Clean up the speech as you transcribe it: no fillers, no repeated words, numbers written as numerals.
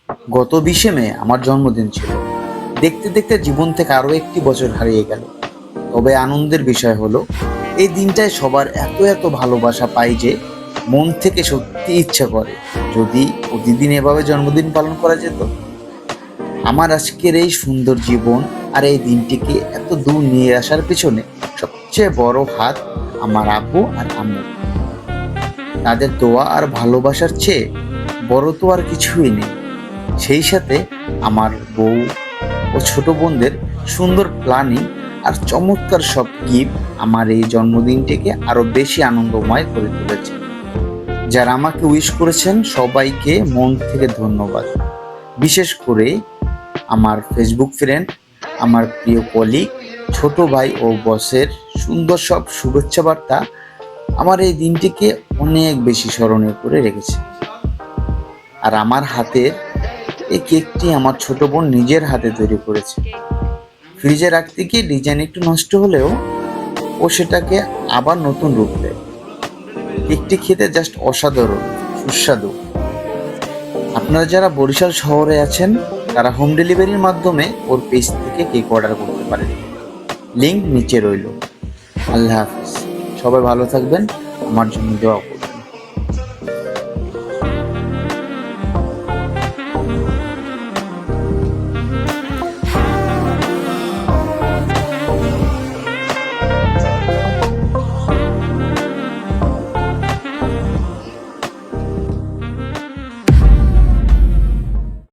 গত 20শে মে আমার জন্মদিন ছিল। দেখতে দেখতে জীবন থেকে আরো একটি বছর হারিয়ে গেল। তবে আনন্দের বিষয় হলো এই দিনটায় সবার এত এত ভালোবাসা পাই যে মন থেকে সত্যি ইচ্ছা করে যদি প্রতিদিন এভাবে জন্মদিন পালন করা যেত। আমার আজকের এই সুন্দর জীবন আর এই দিনটিকে এত দূর নিয়ে আসার পিছনে সবচেয়ে বড় হাত আমার আব্বু আর আম্মু। তাদের দোয়া আর ভালোবাসার চেয়ে বড় তো আর কিছুই নেই। সেই সাথে আমার বউ ও ছোট বোনদের সুন্দর প্ল্যানিং আর চমৎকার সব গিফট আমার এই জন্মদিনটিকে আরো বেশি আনন্দময় করে তুলেছে। যারা আমাকে উইশ করেছেন সবাইকে মন থেকে ধন্যবাদ। বিশেষ করে আমার ফেসবুক ফ্রেন্ড, আমার প্রিয় কলিগ, ছোট ভাই ও বসের সুন্দর সব শুভেচ্ছা বার্তা আমার এই দিনটিকে অনেক বেশি স্মরণীয় করে রেখেছে। আর আমার হাতের এই কেকটি আমার ছোট বোন নিজের হাতে তৈরি করেছে। ফ্রিজে রাখতে গিয়ে ডিজাইন একটু নষ্ট হলেও ও সেটাকে আবার নতুন রূপ দেয়। কেকটি খেতে জাস্ট অসাধারণ সুস্বাদু। আপনারা যারা বরিশাল শহরে আছেন তারা হোম ডেলিভারির মাধ্যমে ওর পেজ থেকে কেক অর্ডার করতে পারেন। লিংক নিচে রইল। আল্লাহ হাফিজ। সবাই ভালো থাকবেন। আমার জন্য দোয়া করুন।